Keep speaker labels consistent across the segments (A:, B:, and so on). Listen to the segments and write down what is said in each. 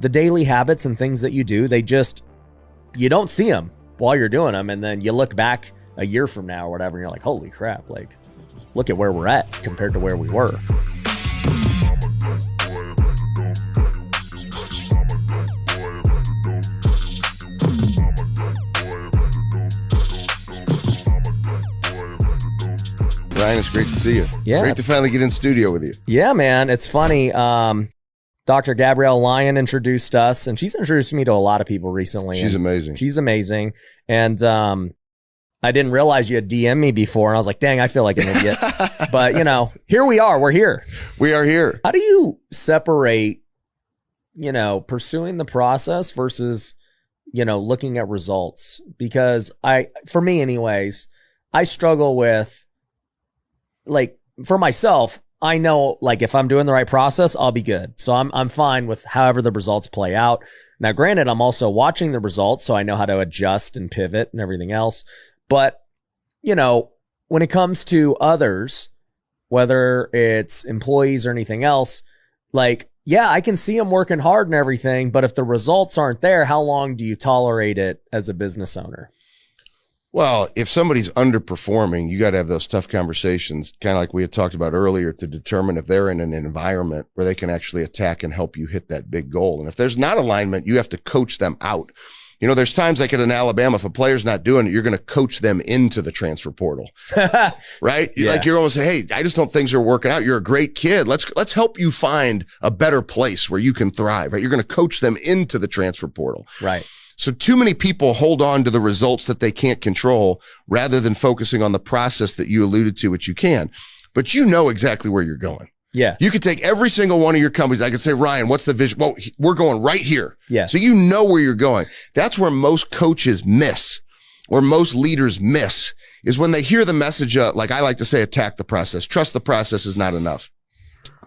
A: the daily habits and things that you do, you don't see them while you're doing them. And then you look back a year from now or whatever, and you're like, holy crap, like, look at where we're at compared to where we were.
B: Ryan, it's great to see you.
A: Yeah.
B: Great to finally get in studio with you.
A: Yeah, man. It's funny. Dr. Gabrielle Lyon introduced us, and she's introduced me to a lot of people recently.
B: She's amazing.
A: She's amazing. And I didn't realize you had DM'd me before, and I was like, dang, I feel like an idiot. But, here we are. We're here.
B: We are here.
A: How do you separate, pursuing the process versus, looking at results? Because for me anyways, I struggle with, like, for myself, I know, like, if I'm doing the right process, I'll be good. So I'm fine with however the results play out. Now, granted, I'm also watching the results, so I know how to adjust and pivot and everything else. But, when it comes to others, whether it's employees or anything else, like, yeah, I can see them working hard and everything, but if the results aren't there, how long do you tolerate it as a business owner?
B: Well, if somebody's underperforming, you got to have those tough conversations, kind of like we had talked about earlier, to determine if they're in an environment where they can actually attack and help you hit that big goal. And if there's not alignment, you have to coach them out. There's times like in Alabama, if a player's not doing it, you're going to coach them into the transfer portal, right?
A: Yeah.
B: Like, you're going to say, hey, I just don't things are working out. You're a great kid. Let's help you find a better place where you can thrive, right? You're going to coach them into the transfer portal.
A: Right.
B: So too many people hold on to the results that they can't control rather than focusing on the process that you alluded to, which you can. But you know exactly where you're going.
A: Yeah.
B: You could take every single one of your companies. I could say, Ryan, what's the vision? Well, we're going right here.
A: Yeah.
B: So you know where you're going. That's where most coaches miss, or most leaders miss, is when they hear the message, like I like to say, attack the process. Trust the process is not enough.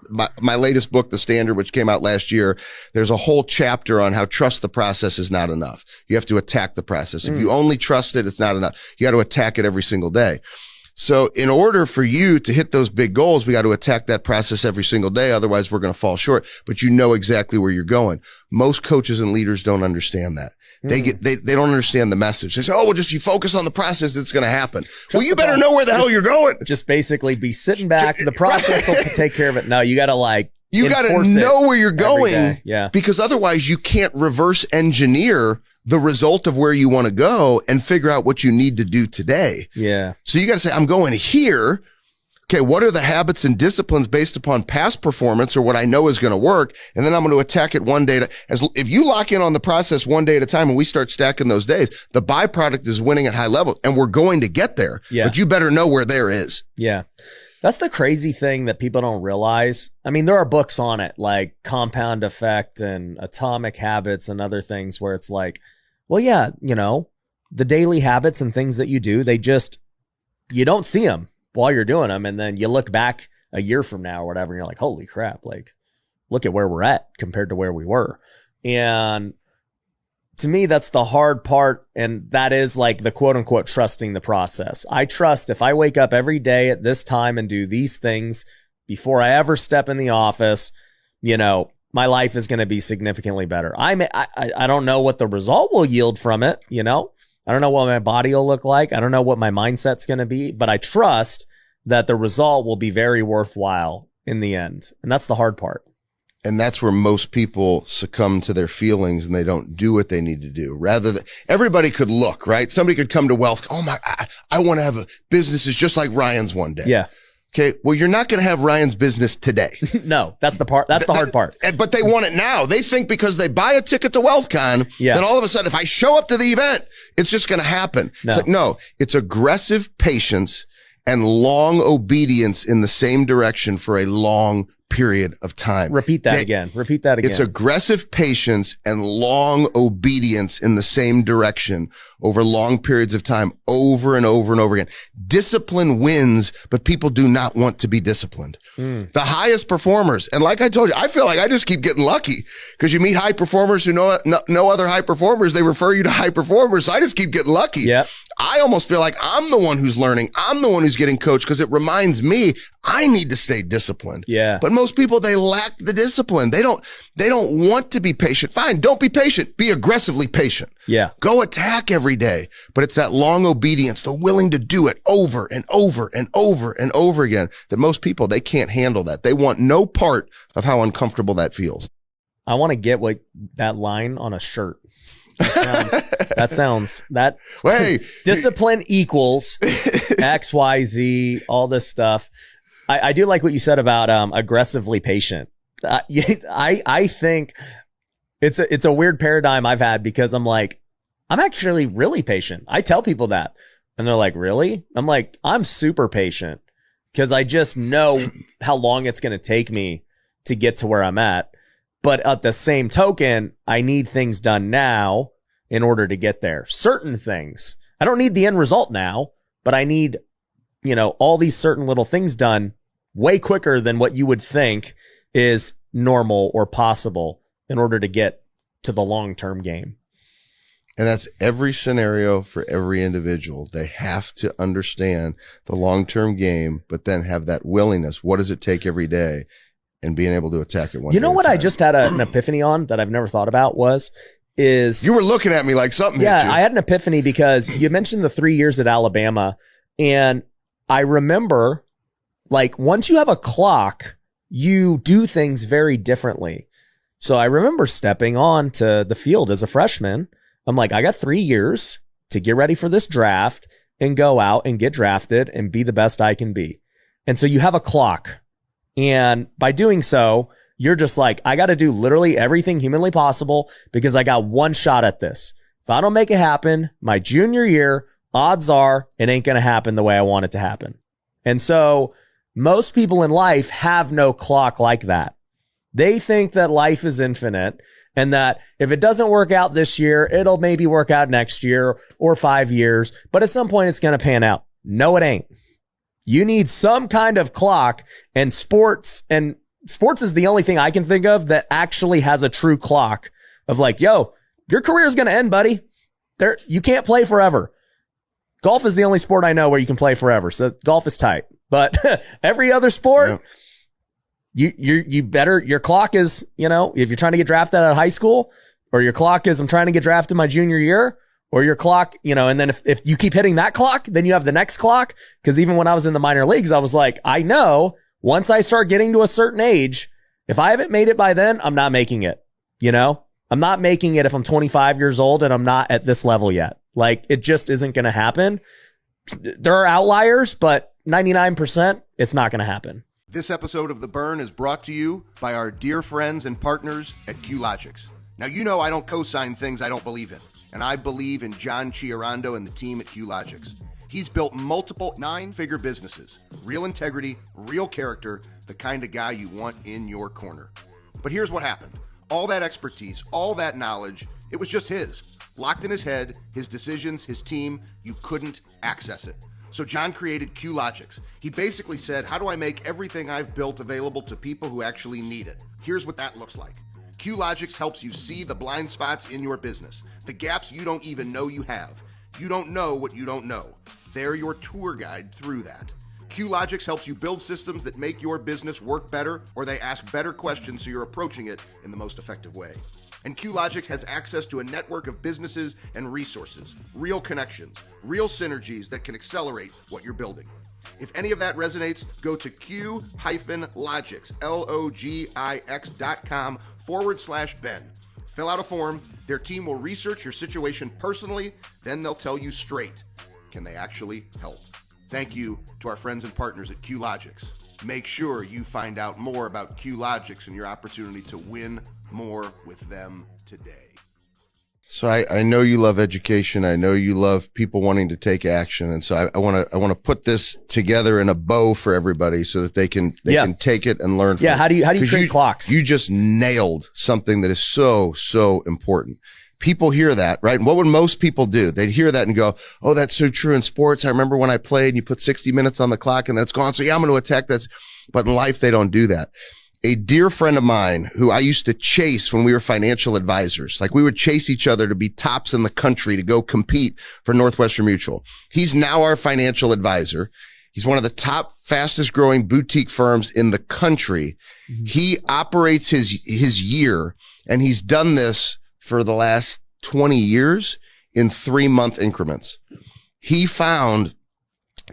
B: My latest book, The Standard, which came out last year, there's a whole chapter on how trust the process is not enough. You have to attack the process. If you only trust it, it's not enough. You got to attack it every single day. So in order for you to hit those big goals, we got to attack that process every single day. Otherwise, we're going to fall short. But you know exactly where you're going. Most coaches and leaders don't understand that. They don't understand the message. They say, oh, well, just you focus on the process, it's going to happen. Well, you better know where the hell you're going.
A: Just basically be sitting back. The process will take care of it. No, you got to
B: you got to know where you're going.
A: Yeah.
B: Because otherwise you can't reverse engineer the result of where you want to go and figure out what you need to do today.
A: Yeah.
B: So you got to say, I'm going here. Okay, what are the habits and disciplines based upon past performance or what I know is going to work? And then I'm going to attack it one day. If you lock in on the process one day at a time and we start stacking those days, the byproduct is winning at high level, and we're going to get there.
A: Yeah.
B: But you better know where there is.
A: Yeah. That's the crazy thing that people don't realize. I mean, there are books on it, like Compound Effect and Atomic Habits and other things where it's like, well, yeah, the daily habits and things that you do, you don't see them while you're doing them. And then you look back a year from now or whatever, and you're like, holy crap, like, look at where we're at compared to where we were. And to me, that's the hard part. And that is like the quote unquote trusting the process. I trust if I wake up every day at this time and do these things before I ever step in the office, my life is going to be significantly better. I don't know what the result will yield from it. I don't know what my body will look like. I don't know what my mindset's going to be, but I trust that the result will be very worthwhile in the end. And that's the hard part.
B: And that's where most people succumb to their feelings and they don't do what they need to do. Rather than everybody could look, right? Somebody could come to wealth. Oh my, I want to have a businesses just like Ryan's one day.
A: Yeah.
B: Okay. Well, you're not going to have Ryan's business today.
A: No, that's the part. That's the hard part.
B: But they want it now. They think because they buy a ticket to WealthCon, that all of a sudden, if I show up to the event, it's just going to happen.
A: No.
B: It's like, no, it's aggressive patience and long obedience in the same direction for a long period of time.
A: Repeat that again.
B: It's aggressive patience and long obedience in the same direction over long periods of time, over and over and over again. Discipline wins, but people do not want to be disciplined. The highest performers, and like I told you, I feel like I just keep getting lucky because you meet high performers who know no other high performers. They refer you to high performers. So I just keep getting lucky.
A: Yep.
B: I almost feel like I'm the one who's learning. I'm the one who's getting coached because it reminds me I need to stay disciplined.
A: Yeah.
B: But most people, they lack the discipline. They don't want to be patient. Fine. Don't be patient. Be aggressively patient.
A: Yeah.
B: Go attack every day. But it's that long obedience, the willing to do it over and over and over and over again that most people, they can't handle that. They want no part of how uncomfortable that feels.
A: I want to get that line on a shirt. That
B: hey,
A: discipline equals X, Y, Z, all this stuff. I do like what you said about aggressively patient. I think it's a weird paradigm I've had because I'm like, I'm actually really patient. I tell people that and they're like, really? I'm like, I'm super patient because I just know how long it's going to take me to get to where I'm at. But at the same token, I need things done now in order to get there. Certain things. I don't need the end result now, but I need, all these certain little things done way quicker than what you would think is normal or possible in order to get to the long-term game.
B: And that's every scenario for every individual. They have to understand the long-term game, but then have that willingness. What does it take every day? And being able to attack it one.
A: You know what I just had an epiphany on that I've never thought about is
B: you were looking at me like something.
A: Yeah,
B: hit you.
A: I had an epiphany because you mentioned the 3 years at Alabama, and I remember like once you have a clock, you do things very differently. So I remember stepping on to the field as a freshman. I'm like, I got 3 years to get ready for this draft and go out and get drafted and be the best I can be. And so you have a clock. And by doing so, you're just like, I got to do literally everything humanly possible because I got one shot at this. If I don't make it happen, my junior year, odds are it ain't going to happen the way I want it to happen. And so most people in life have no clock like that. They think that life is infinite and that if it doesn't work out this year, it'll maybe work out next year or 5 years, but at some point it's going to pan out. No, it ain't. You need some kind of clock, and sports is the only thing I can think of that actually has a true clock of like, yo, your career is going to end, buddy. You can't play forever. Golf is the only sport I know where you can play forever. So golf is tight, but every other sport, you better, your clock is, if you're trying to get drafted out of high school, or your clock is, I'm trying to get drafted my junior year. Or your clock, and then if you keep hitting that clock, then you have the next clock. Because even when I was in the minor leagues, I was like, I know once I start getting to a certain age, if I haven't made it by then, I'm not making it. I'm not making it if I'm 25 years old and I'm not at this level yet. Like, it just isn't going to happen. There are outliers, but 99%, it's not going to happen.
C: This episode of The Burn is brought to you by our dear friends and partners at QLogix. Now, I don't co-sign things I don't believe in. And I believe in John Chiarando and the team at QLogix. He's built multiple 9-figure businesses. Real integrity, real character, the kind of guy you want in your corner. But here's what happened. All that expertise, all that knowledge, it was just his. Locked in his head, his decisions, his team, you couldn't access it. So John created QLogix. He basically said, how do I make everything I've built available to people who actually need it? Here's what that looks like. QLogix helps you see the blind spots in your business, the gaps you don't even know you have. You don't know what you don't know. They're your tour guide through that. QLogix helps you build systems that make your business work better, or they ask better questions so you're approaching it in the most effective way. And QLogix has access to a network of businesses and resources, real connections, real synergies that can accelerate what you're building. If any of that resonates, go to Q-Logix, LOGIX.com/Ben. Fill out a form. Their team will research your situation personally. Then they'll tell you straight, can they actually help? Thank you to our friends and partners at QLogix. Make sure you find out more about QLogix and your opportunity to win more with them today.
B: So I know you love education. I know you love people wanting to take action. And so I want to put this together in a bow for everybody so that they can take it and learn from it.
A: How do you create clocks?
B: You just nailed something that is so important. People hear that, right? And what would most people do? They'd hear that and go, oh, that's so true in sports. I remember when I played and you put 60 minutes on the clock and that's gone. So yeah, I'm going to attack that. But in life, they don't do that. a dear friend of mine who I used to chase when we were financial advisors. Like, we would chase each other to be tops in the country to go compete for Northwestern Mutual. He's now our financial advisor. He's one of the top fastest growing boutique firms in the country. Mm-hmm. He operates his year, and he's done this for the last 20 years in 3-month increments. He found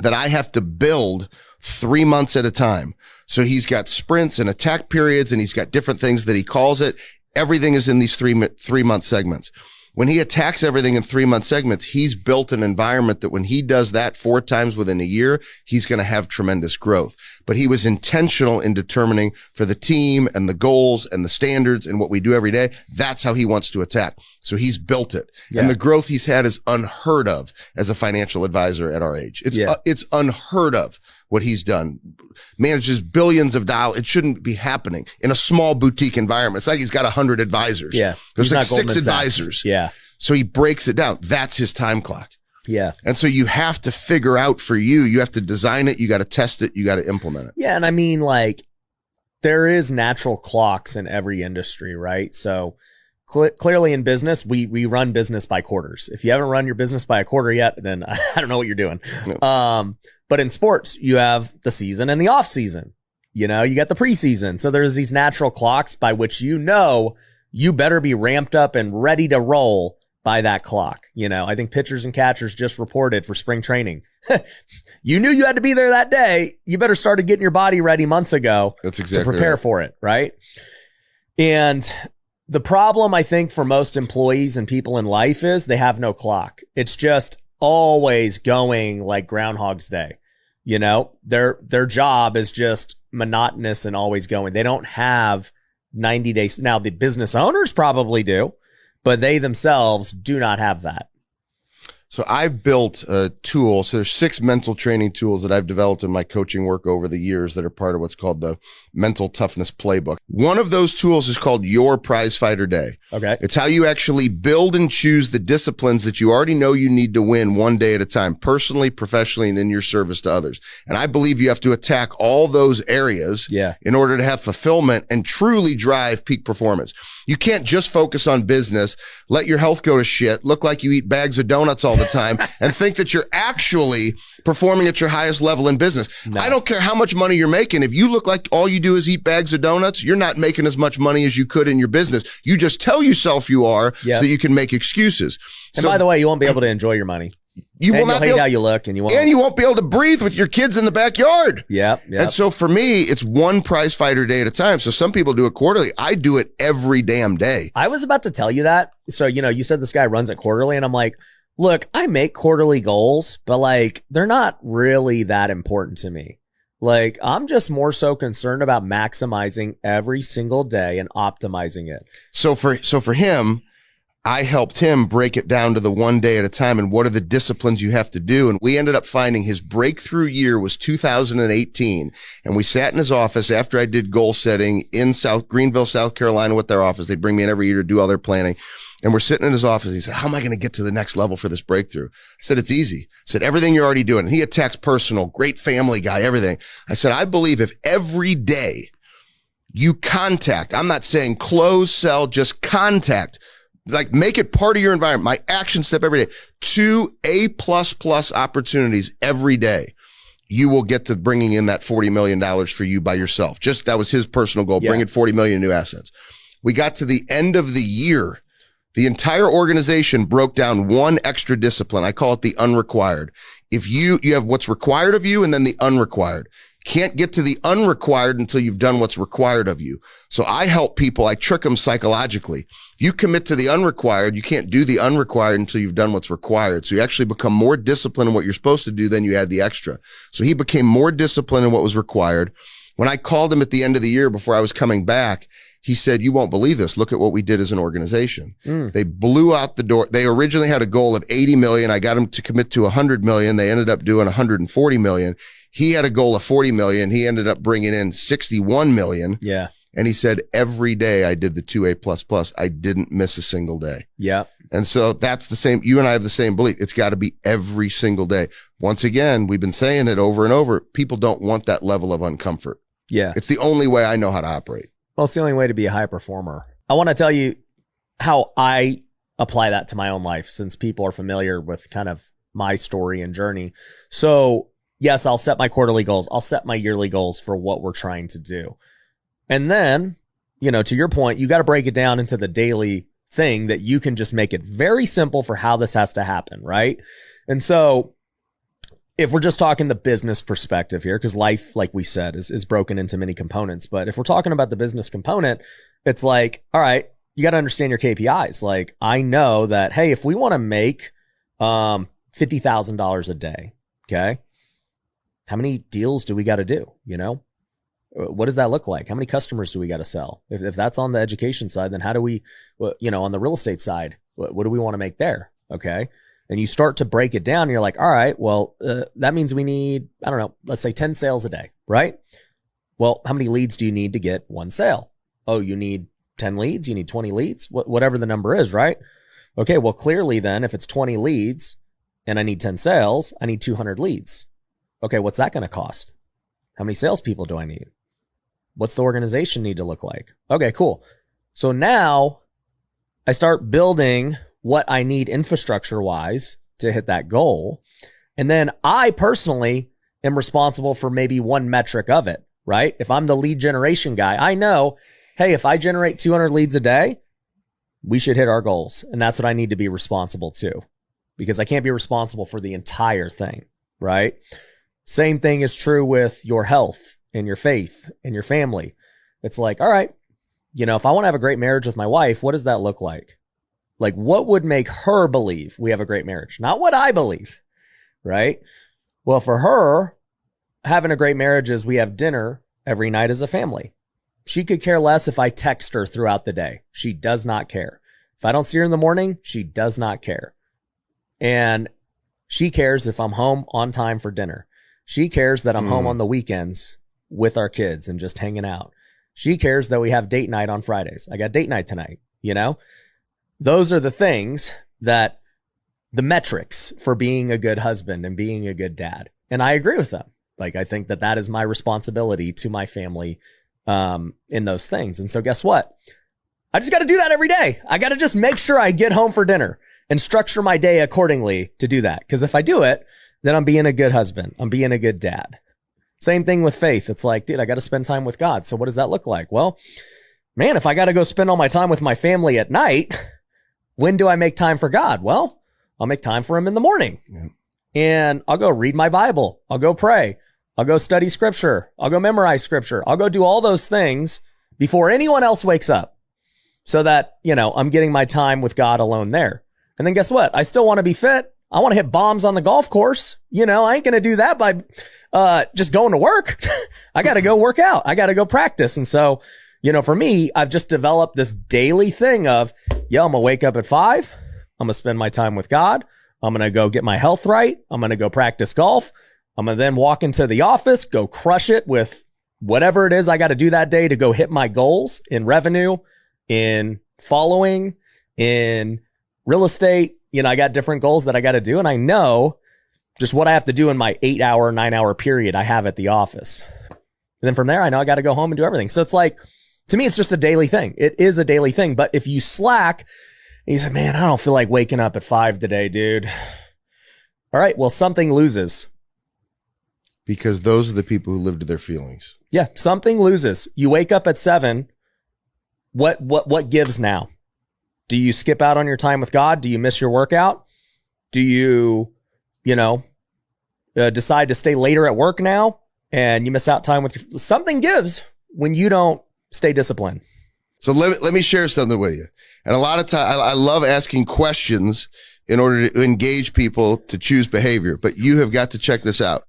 B: that I have to build 3 months at a time. So he's got sprints and attack periods, and he's got different things that he calls it. Everything is in these 3-month segments. When he attacks everything in 3-month segments, he's built an environment that when he does that 4 times within a year, he's going to have tremendous growth. But he was intentional in determining for the team and the goals and the standards and what we do every day. That's how he wants to attack. So he's built it. Yeah. And the growth he's had is unheard of as a financial advisor at our age. It's unheard of what he's done. Manages billions of dollars. It shouldn't be happening in a small boutique environment. It's like he's got 100 advisors.
A: Yeah.
B: There's like 6 advisors.
A: Yeah.
B: So he breaks it down. That's his time clock.
A: Yeah.
B: And so you have to figure out for you have to design it. You got to test it. You got to implement it.
A: Yeah. And I mean, like, there is natural clocks in every industry, right? So clearly in business, we run business by quarters. If you haven't run your business by a quarter yet, then I don't know what you're doing. No. But in sports, you have the season and the off season. You know, you got the preseason. So there's these natural clocks by which you better be ramped up and ready to roll by that clock. You know, I think pitchers and catchers just reported for spring training. You knew you had to be there that day. You better started getting your body ready months ago.
B: That's exactly
A: to prepare for it, right? And the problem, I think, for most employees and people in life is they have no clock. It's just always going like Groundhog's Day. You know, their job is just monotonous and always going. They don't have 90 days. Now, the business owners probably do, but they themselves do not have that.
B: So I've built a tool. So there's 6 mental training tools that I've developed in my coaching work over the years that are part of what's called the Mental Toughness Playbook. One of those tools is called Your Prizefighter Day.
A: Okay.
B: It's how you actually build and choose the disciplines that you already know you need to win one day at a time, personally, professionally, and in your service to others. And I believe you have to attack all those areas in order to have fulfillment and truly drive peak performance. You can't just focus on business, let your health go to shit, look like you eat bags of donuts all the time, and think that you're actually performing at your highest level in business. No. I don't care how much money you're making. If you look like all you do is eat bags of donuts, you're not making as much money as you could in your business. You just tell yourself you are so you can make excuses.
A: And by the way, you won't be able to enjoy your money.
B: You'll hate
A: how you look, and you
B: won't be able to breathe with your kids in the backyard.
A: Yep.
B: And so for me, it's one prize fighter day at a time. So some people do it quarterly. I do it every damn day.
A: I was about to tell you that. So, you know, you said this guy runs it quarterly, and I'm like, look, I make quarterly goals, but like, they're not really that important to me. Like, I'm just more so concerned about maximizing every single day and optimizing it.
B: So for him, I helped him break it down to the one day at a time and what are the disciplines you have to do. And we ended up finding his breakthrough year was 2018. And we sat in his office after I did goal setting in Greenville, South Carolina with their office. They bring me in every year to do all their planning. And we're sitting in his office. He said, how am I going to get to the next level for this breakthrough? I said, it's easy. I said, everything you're already doing. And he attacks personal, great family guy, everything. I said, I believe if every day you contact, I'm not saying close, sell, just contact, like make it part of your environment. My action step every day, 2 A++ opportunities every day. You will get to bringing in that $40 million for you by yourself. Just that was his personal goal. Bring in 40 million in new assets. We got to the end of the year. The entire organization broke down one extra discipline. I call it the unrequired. If you have what's required of you and then the unrequired. Can't get to the unrequired until you've done what's required of you. So I help people. I trick them psychologically. If you commit to the unrequired, you can't do the unrequired until you've done what's required. So you actually become more disciplined in what you're supposed to do than you add the extra. So he became more disciplined in what was required. When I called him at the end of the year before I was coming back, he said, you won't believe this. Look at what we did as an organization. They blew out the door. They originally had a goal of 80 million. I got him to commit to 100 million. They ended up doing 140 million. He had a goal of 40 million. He ended up bringing in 61 million.
A: Yeah.
B: And he said, every day I did the 2 A++. I didn't miss a single day.
A: Yeah.
B: And so that's the same. You and I have the same belief. It's got to be every single day. Once again, we've been saying it over and over. People don't want that level of uncomfort.
A: Yeah.
B: It's the only way I know how to operate.
A: Well, it's the only way to be a high performer. I want to tell you how I apply that to my own life, since people are familiar with kind of my story and journey. So yes, I'll set my quarterly goals. I'll set my yearly goals for what we're trying to do. And then, to your point, you got to break it down into the daily thing that you can just make it very simple for how this has to happen, right? And so if we're just talking the business perspective here, because life, like we said, is broken into many components. But if we're talking about the business component, it's like, all right, you got to understand your KPIs. Like, I know that, hey, if we want to make $50,000 a day, okay, how many deals do we got to do? What does that look like? How many customers do we got to sell? If that's on the education side, then how do we, on the real estate side, what do we want to make there? Okay. And you start to break it down and you're like, all right, well, that means we need, I don't know, let's say 10 sales a day, right? Well, how many leads do you need to get one sale? Oh, you need 10 leads. You need 20 leads, whatever the number is, right? Okay. Well, clearly then if it's 20 leads and I need 10 sales, I need 200 leads. Okay. What's that going to cost? How many salespeople do I need? What's the organization need to look like? Okay, cool. So now I start building what I need infrastructure wise to hit that goal. And then I personally am responsible for maybe one metric of it, right? If I'm the lead generation guy, I know, hey, if I generate 200 leads a day, we should hit our goals. And that's what I need to be responsible to, because I can't be responsible for the entire thing, right? Same thing is true with your health and your faith and your family. It's like, all right, if I want to have a great marriage with my wife, what does that look like? Like, what would make her believe we have a great marriage? Not what I believe, right? Well, for her, having a great marriage is we have dinner every night as a family. She could care less if I text her throughout the day. She does not care. If I don't see her in the morning, she does not care. And she cares if I'm home on time for dinner. She cares that I'm home on the weekends with our kids and just hanging out. She cares that we have date night on Fridays. I got date night tonight, Those are the things that the metrics for being a good husband and being a good dad. And I agree with them. Like, I think that is my responsibility to my family in those things. And so guess what? I just got to do that every day. I got to just make sure I get home for dinner and structure my day accordingly to do that. Because if I do it, then I'm being a good husband. I'm being a good dad. Same thing with faith. It's like, dude, I got to spend time with God. So what does that look like? Well, man, if I got to go spend all my time with my family at night, when do I make time for God? Well, I'll make time for him in the morning. Yeah. And I'll go read my Bible. I'll go pray. I'll go study scripture. I'll go memorize scripture. I'll go do all those things before anyone else wakes up, so that, I'm getting my time with God alone there. And then guess what? I still want to be fit. I want to hit bombs on the golf course. I ain't going to do that by just going to work. I got to go work out. I got to go practice. And so, for me, I've just developed this daily thing of, I'm going to wake up at 5. I'm going to spend my time with God. I'm going to go get my health right. I'm going to go practice golf. I'm going to then walk into the office, go crush it with whatever it is I got to do that day to go hit my goals in revenue, in following, in real estate. I got different goals that I got to do. And I know just what I have to do in my 8-hour, 9-hour period I have at the office. And then from there, I know I got to go home and do everything. So it's like, to me, it's just a daily thing. It is a daily thing. But if you slack and you say, man, I don't feel like waking up at 5 today, dude. All right. Well, something loses.
B: Because those are the people who live to their feelings.
A: Yeah. Something loses. You wake up at 7. What gives now? Do you skip out on your time with God? Do you miss your workout? Do you, decide to stay later at work now and you miss out time with something gives when you don't stay disciplined.
B: So let me share something with you. And a lot of time, I love asking questions in order to engage people to choose behavior, but you have got to check this out.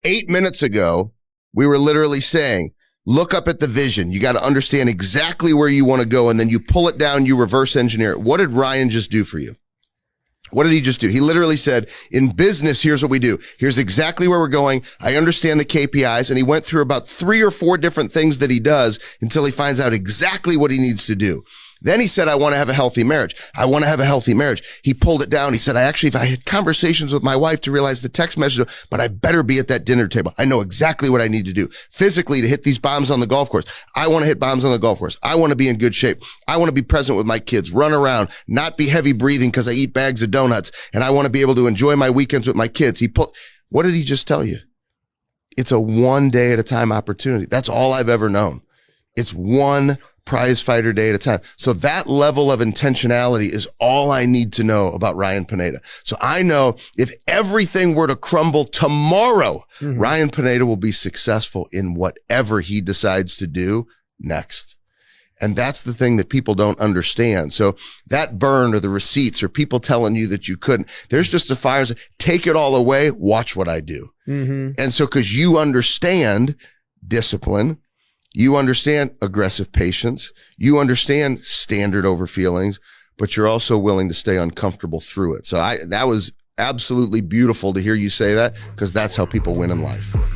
B: 8 minutes ago, we were literally saying, look up at the vision. You got to understand exactly where you want to go. And then you pull it down, you reverse engineer it. What did Ryan just do for you? What did he just do? He literally said, in business, here's what we do. Here's exactly where we're going. I understand the KPIs. And he went through about 3 or 4 different things that he does until he finds out exactly what he needs to do. Then he said, I want to have a healthy marriage. I want to have a healthy marriage. He pulled it down. He said, if I had conversations with my wife to realize the text message, but I better be at that dinner table. I know exactly what I need to do physically to hit these bombs on the golf course. I want to hit bombs on the golf course. I want to be in good shape. I want to be present with my kids, run around, not be heavy breathing because I eat bags of donuts. And I want to be able to enjoy my weekends with my kids. What did he just tell you? It's a one day at a time opportunity. That's all I've ever known. It's one prize fighter day at a time. So that level of intentionality is all I need to know about Ryan Pineda. So I know if everything were to crumble tomorrow, Ryan Pineda will be successful in whatever he decides to do next. And that's the thing that people don't understand. So that burn or the receipts or people telling you that you couldn't, there's just a fire. Take it all away. Watch what I do. And so, cause you understand discipline, you understand aggressive patience, you understand standard over feelings, but you're also willing to stay uncomfortable through it. So that was absolutely beautiful to hear you say that, because that's how people win in life.